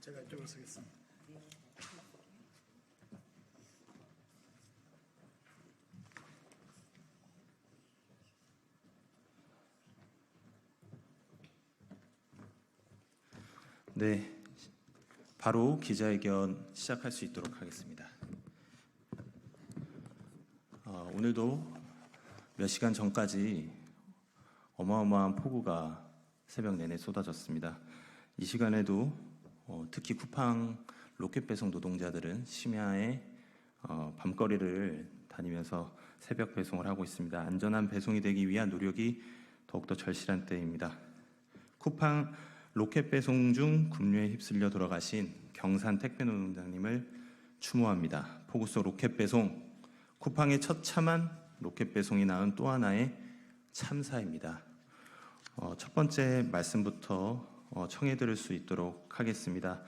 제가 이쪽으로 쓰겠습니다. 네, 바로 기자회견 시작할 수 있도록 하겠습니다. 오늘도 몇 시간 전까지 어마어마한 폭우가 새벽 내내 쏟아졌습니다. 이 시간에도 특히 쿠팡 로켓 배송 노동자들은 심야에 밤거리를 다니면서 새벽 배송을 하고 있습니다. 안전한 배송이 되기 위한 노력이 더욱더 절실한 때입니다. 쿠팡 로켓 배송 중 급류에 휩쓸려 돌아가신 경산 택배노동자님을 추모합니다. 폭우 속 로켓 배송, 쿠팡의 처참한 로켓 배송이 낳은 또 하나의 참사입니다. 첫 번째 말씀부터 청해 들을 수 있도록 하겠습니다.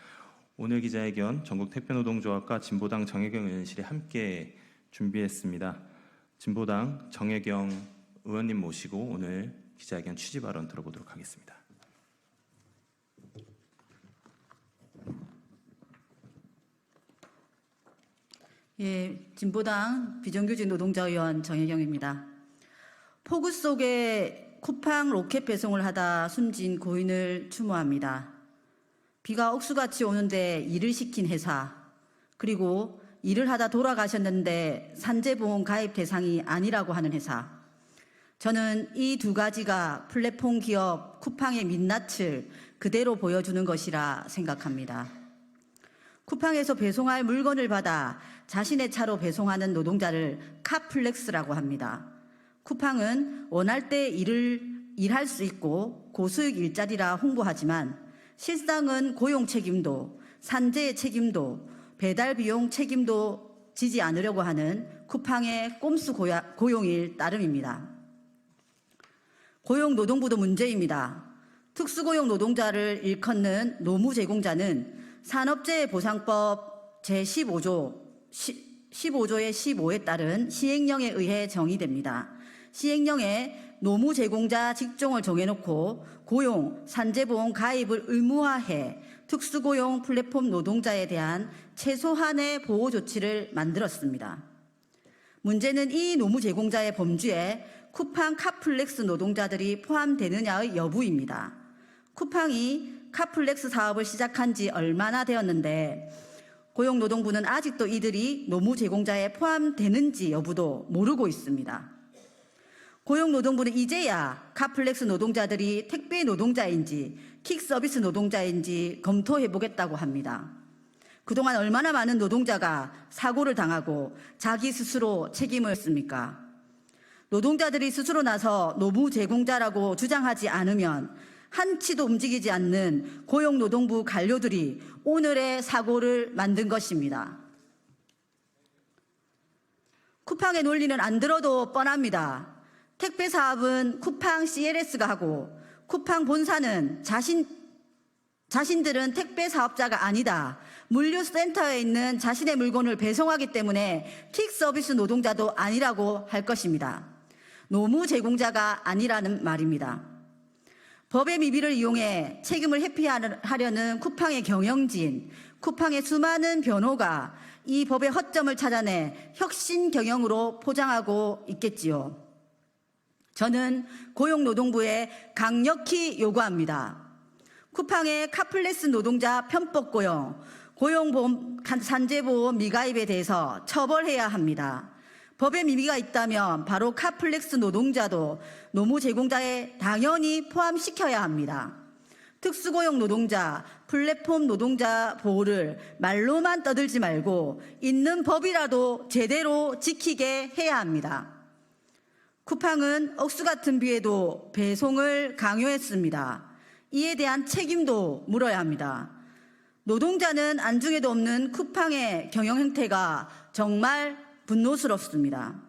오늘 기자회견 전국 택배노동조합과 진보당 정혜경 의원실이 함께 준비했습니다. 진보당 정혜경 의원님 모시고 오늘 기자회견 취지 발언 들어보도록 하겠습니다. 예, 진보당 비정규직 노동자의원 정혜경입니다. 폭우 속에 쿠팡 로켓 배송을 하다 숨진 고인을 추모합니다. 비가 억수같이 오는데 일을 시킨 회사, 그리고 일을 하다 돌아가셨는데 산재보험 가입 대상이 아니라고 하는 회사. 저는 이 두 가지가 플랫폼 기업 쿠팡의 민낯을 그대로 보여주는 것이라 생각합니다. 쿠팡에서 배송할 물건을 받아 자신의 차로 배송하는 노동자를 카플렉스라고 합니다. 쿠팡은 원할 때 일할 수 있고 고수익 일자리라 홍보하지만 실상은 고용 책임도, 산재 책임도, 배달 비용 책임도 지지 않으려고 하는 쿠팡의 꼼수 고용일 따름입니다. 고용노동부도 문제입니다. 특수고용 노동자를 일컫는 노무제공자는 산업재해보상법 제15조의 15에 따른 시행령에 의해 정의됩니다. 시행령에 노무제공자 직종을 정해놓고 고용, 산재보험 가입을 의무화해 특수고용 플랫폼 노동자에 대한 최소한의 보호조치를 만들었습니다. 문제는 이 노무제공자의 범주에 쿠팡 카플렉스 노동자들이 포함되느냐의 여부입니다. 쿠팡이 카플렉스 사업을 시작한 지 얼마나 되었는데 고용노동부는 아직도 이들이 노무제공자에 포함되는지 여부도 모르고 있습니다. 고용노동부는 이제야 카플렉스 노동자들이 택배 노동자인지 킥서비스 노동자인지 검토해보겠다고 합니다. 그동안 얼마나 많은 노동자가 사고를 당하고 자기 스스로 책임을 졌습니까? 노동자들이 스스로 나서 노무제공자라고 주장하지 않으면 한치도 움직이지 않는 고용노동부 관료들이 오늘의 사고를 만든 것입니다. 쿠팡의 논리는 안 들어도 뻔합니다. 택배 사업은 쿠팡 CLS가 하고 쿠팡 본사는 자신들은 택배 사업자가 아니다. 물류센터에 있는 자신의 물건을 배송하기 때문에 킥 서비스 노동자도 아니라고 할 것입니다. 노무 제공자가 아니라는 말입니다. 법의 미비를 이용해 책임을 회피하려는 쿠팡의 경영진, 쿠팡의 수많은 변호가 이 법의 허점을 찾아내 혁신 경영으로 포장하고 있겠지요. 저는 고용노동부에 강력히 요구합니다. 쿠팡의 카플렉스 노동자 편법 고용, 고용보험 산재보험 미가입에 대해서 처벌해야 합니다. 법에 미비가 있다면 바로 카플렉스 노동자도 노무제공자에 당연히 포함시켜야 합니다. 특수고용 노동자, 플랫폼 노동자 보호를 말로만 떠들지 말고 있는 법이라도 제대로 지키게 해야 합니다. 쿠팡은 억수 같은 비에도 배송을 강요했습니다. 이에 대한 책임도 물어야 합니다. 노동자는 안중에도 없는 쿠팡의 경영 행태가 정말 분노스럽습니다.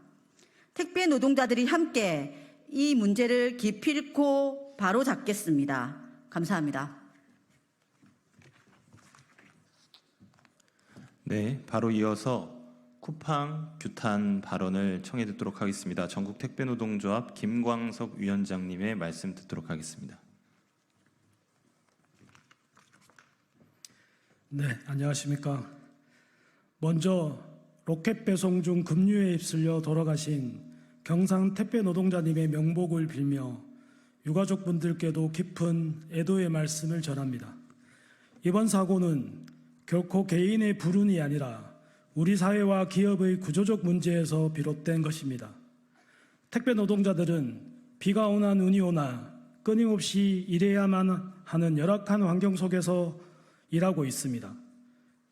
택배 노동자들이 함께 이 문제를 기필코 바로잡겠습니다. 감사합니다. 네, 바로 이어서 쿠팡 규탄 발언을 청해 듣도록 하겠습니다. 전국 택배노동조합 김광석 위원장님의 말씀 듣도록 하겠습니다. 네, 안녕하십니까. 먼저 로켓 배송 중 급류에 휩쓸려 돌아가신 경상 택배 노동자님의 명복을 빌며 유가족분들께도 깊은 애도의 말씀을 전합니다. 이번 사고는 결코 개인의 불운이 아니라 우리 사회와 기업의 구조적 문제에서 비롯된 것입니다. 택배 노동자들은 비가 오나 눈이 오나 끊임없이 일해야만 하는 열악한 환경 속에서 일하고 있습니다.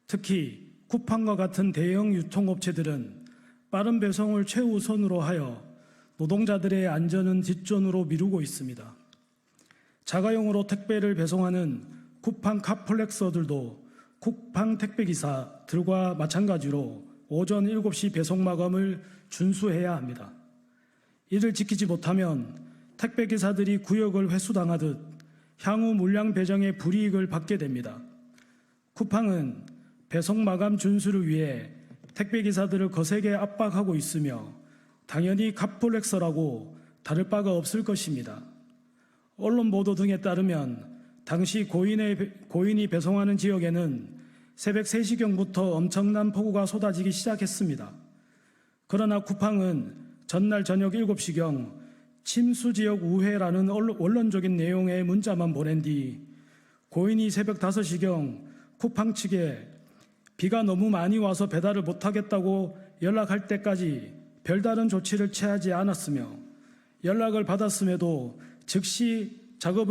특히 쿠팡과 같은 대형 유통업체들은 빠른 배송을 최우선으로 하여 노동자들의 안전은 뒷전으로 미루고 있습니다. 자가용으로 택배를 배송하는 쿠팡 카플렉서들도 쿠팡 택배기사들과 마찬가지로 오전 7시 배송 마감을 준수해야 합니다. 이를 지키지 못하면 택배기사들이 구역을 회수당하듯 향후 물량 배정의 불이익을 받게 됩니다. 쿠팡은 배송 마감 준수를 위해 택배기사들을 거세게 압박하고 있으며 당연히 카플렉서라고 다를 바가 없을 것입니다. 언론 보도 등에 따르면 당시 고인이 배송하는 지역에는 새벽 3시경부터 엄청난 폭우가 쏟아지기 시작했습니다. 그러나 쿠팡은 전날 저녁 7시경 침수지역 우회라는 원론적인 내용의 문자만 보낸 뒤 고인이 새벽 5시경 쿠팡 측에 비가 너무 많이 와서 배달을 못하겠다고 연락할 때까지 별다른 조치를 취하지 않았으며 연락을 받았음에도 즉시 작업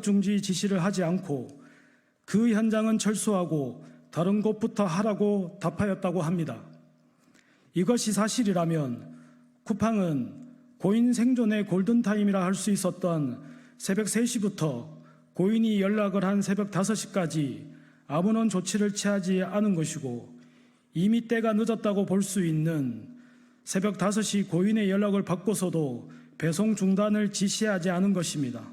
중지 지시를 하지 않고 그 현장은 철수하고 다른 곳부터 하라고 답하였다고 합니다. 이것이 사실이라면 쿠팡은 고인 생존의 골든타임이라 할 수 있었던 새벽 3시부터 고인이 연락을 한 새벽 5시까지 아무런 조치를 취하지 않은 것이고 이미 때가 늦었다고 볼 수 있는 새벽 5시 고인의 연락을 받고서도 배송 중단을 지시하지 않은 것입니다.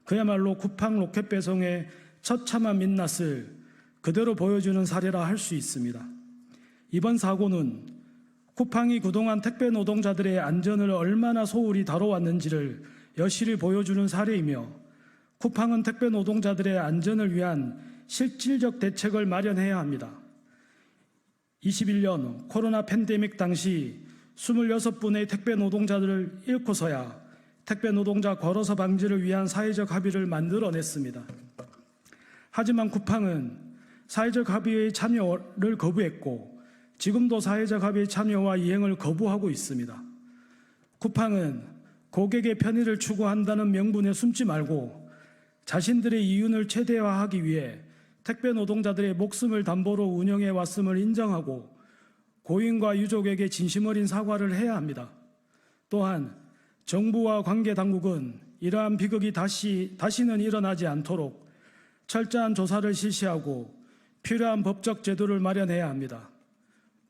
그야말로 쿠팡 로켓 배송의 처참한 민낯을 그대로 보여주는 사례라 할 수 있습니다. 이번 사고는 쿠팡이 그동안 택배 노동자들의 안전을 얼마나 소홀히 다뤄왔는지를 여실히 보여주는 사례이며 쿠팡은 택배 노동자들의 안전을 위한 실질적 대책을 마련해야 합니다. 21년 코로나 팬데믹 당시 26분의 택배 노동자들을 잃고서야 택배 노동자 걸어서 방지를 위한 사회적 합의를 만들어냈습니다. 하지만 쿠팡은 사회적 합의의 참여를 거부했고 지금도 사회적 합의의 참여와 이행을 거부하고 있습니다. 쿠팡은 고객의 편의를 추구한다는 명분에 숨지 말고 자신들의 이윤을 최대화하기 위해 택배 노동자들의 목숨을 담보로 운영해 왔음을 인정하고 고인과 유족에게 진심 어린 사과를 해야 합니다. 또한 정부와 관계 당국은 이러한 비극이 다시는 일어나지 않도록 철저한 조사를 실시하고 필요한 법적 제도를 마련해야 합니다.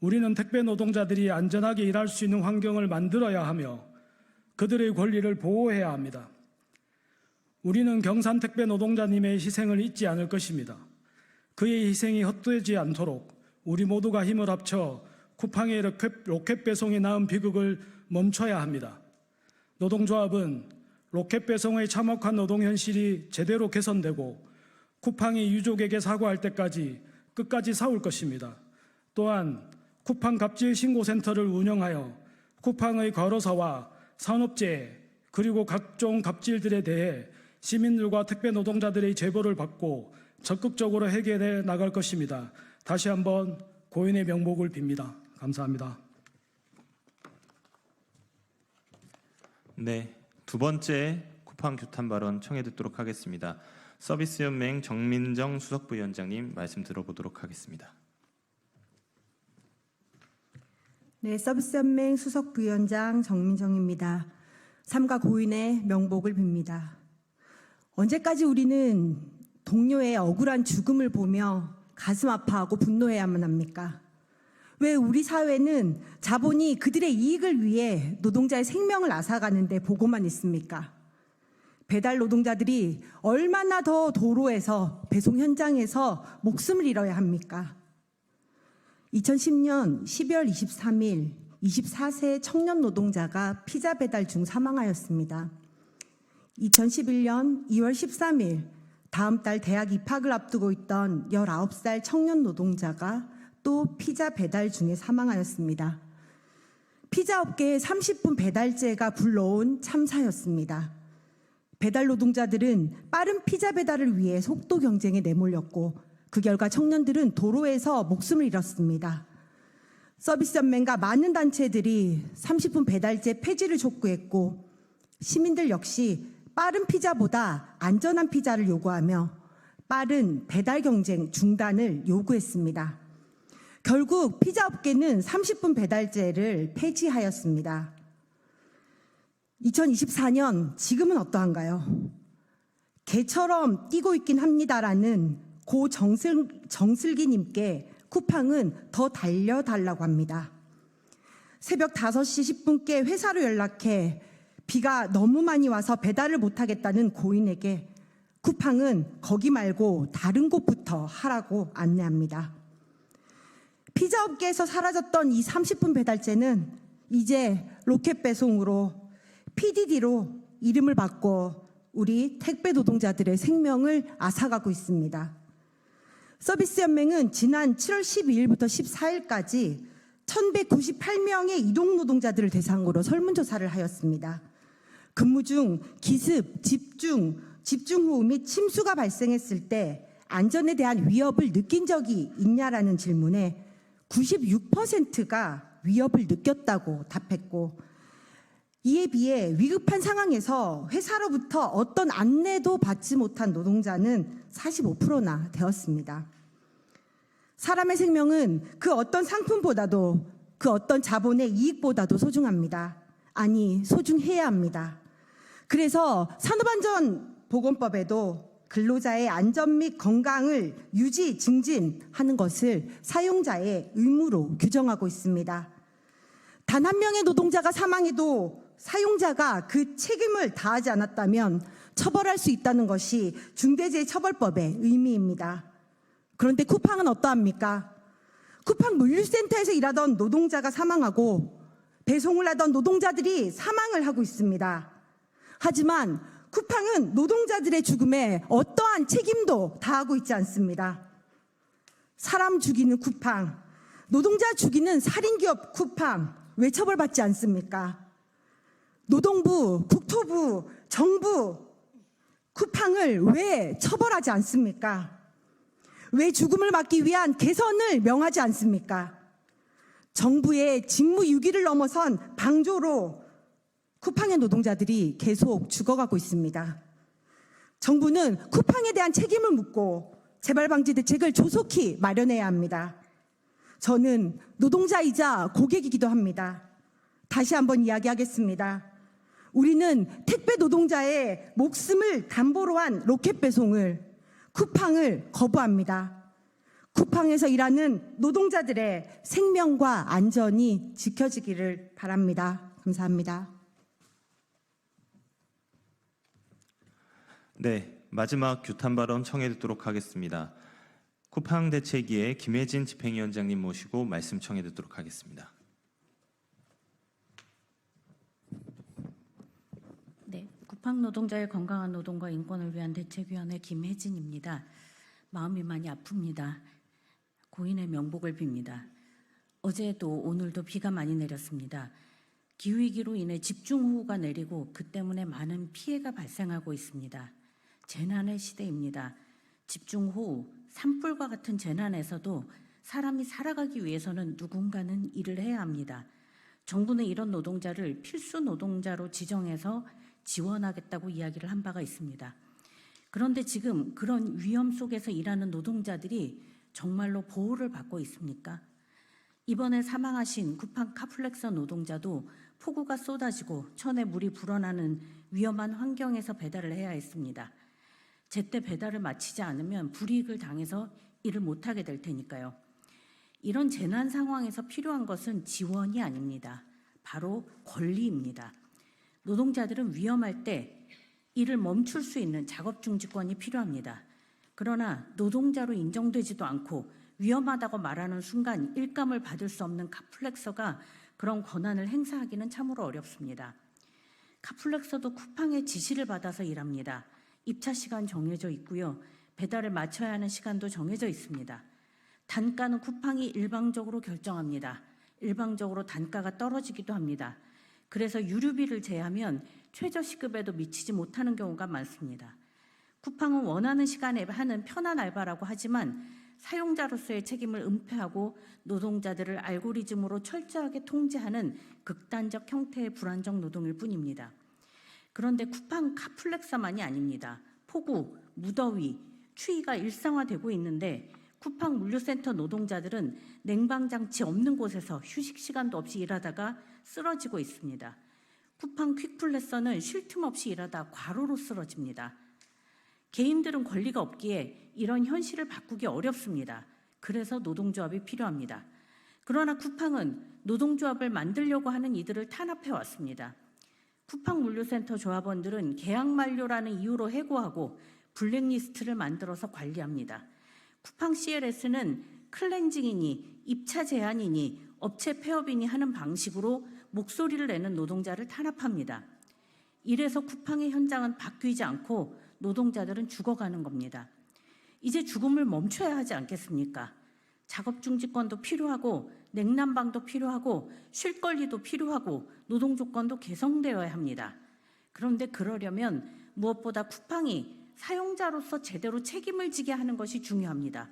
우리는 택배 노동자들이 안전하게 일할 수 있는 환경을 만들어야 하며 그들의 권리를 보호해야 합니다. 우리는 경산 택배 노동자님의 희생을 잊지 않을 것입니다. 그의 희생이 헛되지 않도록 우리 모두가 힘을 합쳐 쿠팡의 로켓 배송이 낳은 비극을 멈춰야 합니다. 노동조합은 로켓 배송의 참혹한 노동 현실이 제대로 개선되고 쿠팡이 유족에게 사과할 때까지 끝까지 싸울 것입니다. 또한 쿠팡 갑질 신고센터를 운영하여 쿠팡의 과로사와 산업재해 그리고 각종 갑질들에 대해 시민들과 택배 노동자들의 제보를 받고 적극적으로 해결해 나갈 것입니다. 다시 한번 고인의 명복을 빕니다. 감사합니다. 네, 두 번째 쿠팡 규탄 발언 청해 듣도록 하겠습니다. 서비스연맹 정민정 수석부위원장님 말씀 들어보도록 하겠습니다. 네, 서비스연맹 수석부위원장 정민정입니다. 삼가 고인의 명복을 빕니다. 언제까지 우리는 동료의 억울한 죽음을 보며 가슴 아파하고 분노해야만 합니까? 왜 우리 사회는 자본이 그들의 이익을 위해 노동자의 생명을 앗아가는데 보고만 있습니까? 배달 노동자들이 얼마나 더 도로에서 배송 현장에서 목숨을 잃어야 합니까? 2010년 12월 23일 24세 청년 노동자가 피자 배달 중 사망하였습니다. 2011년 2월 13일 다음 달 대학 입학을 앞두고 있던 19살 청년 노동자가 또 피자 배달 중에 사망하였습니다. 피자 업계의 30분 배달제가 불러온 참사였습니다. 배달 노동자들은 빠른 피자 배달을 위해 속도 경쟁에 내몰렸고 그 결과 청년들은 도로에서 목숨을 잃었습니다. 서비스연맹과 많은 단체들이 30분 배달제 폐지를 촉구했고 시민들 역시 빠른 피자보다 안전한 피자를 요구하며 빠른 배달 경쟁 중단을 요구했습니다. 결국 피자 업계는 30분 배달제를 폐지하였습니다. 2024년 지금은 어떠한가요? 개처럼 뛰고 있긴 합니다라는 고 정슬기님께 쿠팡은 더 달려달라고 합니다. 새벽 5시 10분께 회사로 연락해 비가 너무 많이 와서 배달을 못하겠다는 고인에게 쿠팡은 거기 말고 다른 곳부터 하라고 안내합니다. 피자 업계에서 사라졌던 이 30분 배달제는 이제 로켓 배송으로 PDD로 이름을 바꿔 우리 택배 노동자들의 생명을 앗아가고 있습니다. 서비스연맹은 지난 7월 12일부터 14일까지 1198명의 이동 노동자들을 대상으로 설문조사를 하였습니다. 근무 중 기습, 집중호우 및 침수가 발생했을 때 안전에 대한 위협을 느낀 적이 있냐라는 질문에 96%가 위협을 느꼈다고 답했고 이에 비해 위급한 상황에서 회사로부터 어떤 안내도 받지 못한 노동자는 45%나 되었습니다. 사람의 생명은 그 어떤 상품보다도 그 어떤 자본의 이익보다도 소중합니다. 아니, 소중해야 합니다. 그래서 산업안전보건법에도 근로자의 안전 및 건강을 유지, 증진하는 것을 사용자의 의무로 규정하고 있습니다. 단 한 명의 노동자가 사망해도 사용자가 그 책임을 다하지 않았다면 처벌할 수 있다는 것이 중대재해처벌법의 의미입니다. 그런데 쿠팡은 어떠합니까? 쿠팡 물류센터에서 일하던 노동자가 사망하고 배송을 하던 노동자들이 사망을 하고 있습니다. 하지만 쿠팡은 노동자들의 죽음에 어떠한 책임도 다하고 있지 않습니다. 사람 죽이는 쿠팡, 노동자 죽이는 살인기업 쿠팡, 왜 처벌받지 않습니까? 노동부, 국토부, 정부, 쿠팡을 왜 처벌하지 않습니까? 왜 죽음을 막기 위한 개선을 명하지 않습니까? 정부의 직무유기를 넘어선 방조로 쿠팡의 노동자들이 계속 죽어가고 있습니다. 정부는 쿠팡에 대한 책임을 묻고 재발방지 대책을 조속히 마련해야 합니다. 저는 노동자이자 고객이기도 합니다. 다시 한번 이야기하겠습니다. 우리는 택배 노동자의 목숨을 담보로 한 로켓 배송을, 쿠팡을 거부합니다. 쿠팡에서 일하는 노동자들의 생명과 안전이 지켜지기를 바랍니다. 감사합니다. 네, 마지막 규탄 발언 청해 듣도록 하겠습니다. 쿠팡 대책위의 김혜진 집행위원장님 모시고 말씀 청해 듣도록 하겠습니다. 네, 쿠팡 노동자의 건강한 노동과 인권을 위한 대책위원회 김혜진입니다. 마음이 많이 아픕니다. 고인의 명복을 빕니다. 어제도 오늘도 비가 많이 내렸습니다. 기후위기로 인해 집중호우가 내리고 그 때문에 많은 피해가 발생하고 있습니다. 재난의 시대입니다. 집중호우, 산불과 같은 재난에서도 사람이 살아가기 위해서는 누군가는 일을 해야 합니다. 정부는 이런 노동자를 필수 노동자로 지정해서 지원하겠다고 이야기를 한 바가 있습니다. 그런데 지금 그런 위험 속에서 일하는 노동자들이 정말로 보호를 받고 있습니까? 이번에 사망하신 쿠팡 카플렉서 노동자도 폭우가 쏟아지고 천에 물이 불어나는 위험한 환경에서 배달을 해야 했습니다. 제때 배달을 마치지 않으면 불이익을 당해서 일을 못하게 될 테니까요. 이런 재난 상황에서 필요한 것은 지원이 아닙니다. 바로 권리입니다. 노동자들은 위험할 때 일을 멈출 수 있는 작업중지권이 필요합니다. 그러나 노동자로 인정되지도 않고 위험하다고 말하는 순간 일감을 받을 수 없는 카플렉서가 그런 권한을 행사하기는 참으로 어렵습니다. 카플렉서도 쿠팡의 지시를 받아서 일합니다. 입차 시간 정해져 있고요. 배달을 마쳐야 하는 시간도 정해져 있습니다. 단가는 쿠팡이 일방적으로 결정합니다. 일방적으로 단가가 떨어지기도 합니다. 그래서 유류비를 제하면 최저시급에도 미치지 못하는 경우가 많습니다. 쿠팡은 원하는 시간에 하는 편한 알바라고 하지만 사용자로서의 책임을 은폐하고 노동자들을 알고리즘으로 철저하게 통제하는 극단적 형태의 불안정 노동일 뿐입니다. 그런데 쿠팡 카플렉사만이 아닙니다. 폭우, 무더위, 추위가 일상화되고 있는데 쿠팡 물류센터 노동자들은 냉방장치 없는 곳에서 휴식 시간도 없이 일하다가 쓰러지고 있습니다. 쿠팡 퀵플래서는 쉴 틈 없이 일하다 과로로 쓰러집니다. 개인들은 권리가 없기에 이런 현실을 바꾸기 어렵습니다. 그래서 노동조합이 필요합니다. 그러나 쿠팡은 노동조합을 만들려고 하는 이들을 탄압해 왔습니다. 쿠팡 물류센터 조합원들은 계약 만료라는 이유로 해고하고 블랙리스트를 만들어서 관리합니다. 쿠팡 CLS는 클렌징이니 입차 제한이니 업체 폐업이니 하는 방식으로 목소리를 내는 노동자를 탄압합니다. 이래서 쿠팡의 현장은 바뀌지 않고 노동자들은 죽어가는 겁니다. 이제 죽음을 멈춰야 하지 않겠습니까? 작업 중지권도 필요하고 냉난방도 필요하고 쉴 권리도 필요하고 노동 조건도 개선되어야 합니다. 그런데 그러려면 무엇보다 쿠팡이 사용자로서 제대로 책임을 지게 하는 것이 중요합니다.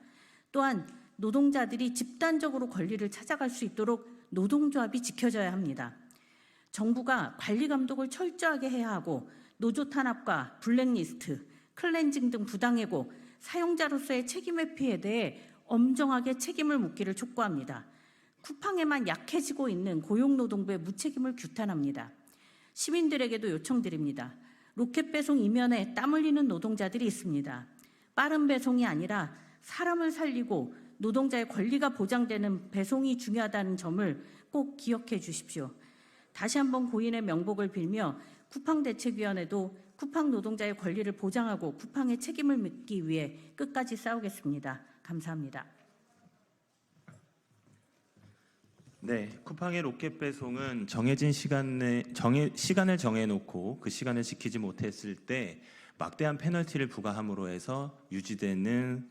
또한 노동자들이 집단적으로 권리를 찾아갈 수 있도록 노동조합이 지켜져야 합니다. 정부가 관리 감독을 철저하게 해야 하고 노조 탄압과 블랙리스트, 클렌징 등 부당해고 사용자로서의 책임 회피에 대해 엄정하게 책임을 묻기를 촉구합니다. 쿠팡에만 약해지고 있는 고용노동부의 무책임을 규탄합니다. 시민들에게도 요청드립니다. 로켓 배송 이면에 땀 흘리는 노동자들이 있습니다. 빠른 배송이 아니라 사람을 살리고 노동자의 권리가 보장되는 배송이 중요하다는 점을 꼭 기억해 주십시오. 다시 한번 고인의 명복을 빌며 쿠팡대책위원회도 쿠팡 노동자의 권리를 보장하고 쿠팡의 책임을 묻기 위해 끝까지 싸우겠습니다. 감사합니다. 네, 쿠팡의 로켓 배송은 정해진 시간을 정해놓고 그 시간을 지키지 못했을 때 막대한 페널티를 부과함으로 해서 유지되는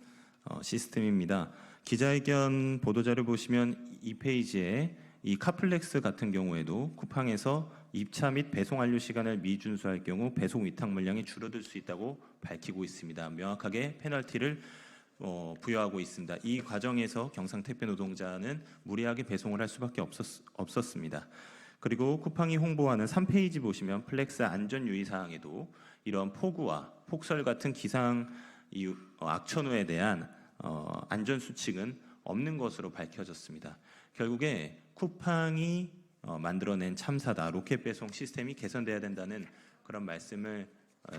시스템입니다. 기자회견 보도자료 보시면 이 페이지에 이 카플렉스 같은 경우에도 쿠팡에서 입차 및 배송 완료 시간을 미준수할 경우 배송 위탁 물량이 줄어들 수 있다고 밝히고 있습니다. 명확하게 페널티를 부여하고 있습니다. 이 과정에서 경상택배 노동자는 무리하게 배송을 할 수밖에 없었습니다. 그리고 쿠팡이 홍보하는 3페이지 보시면 플렉스 안전 유의 사항에도 이런 폭우와 폭설 같은 기상 악천후에 대한 안전 수칙은 없는 것으로 밝혀졌습니다. 결국에 쿠팡이 만들어낸 참사다. 로켓 배송 시스템이 개선돼야 된다는 그런 말씀을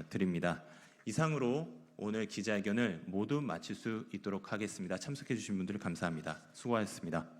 드립니다. 이상으로 오늘 기자회견을 모두 마칠 수 있도록 하겠습니다. 참석해 주신 분들 감사합니다. 수고하셨습니다.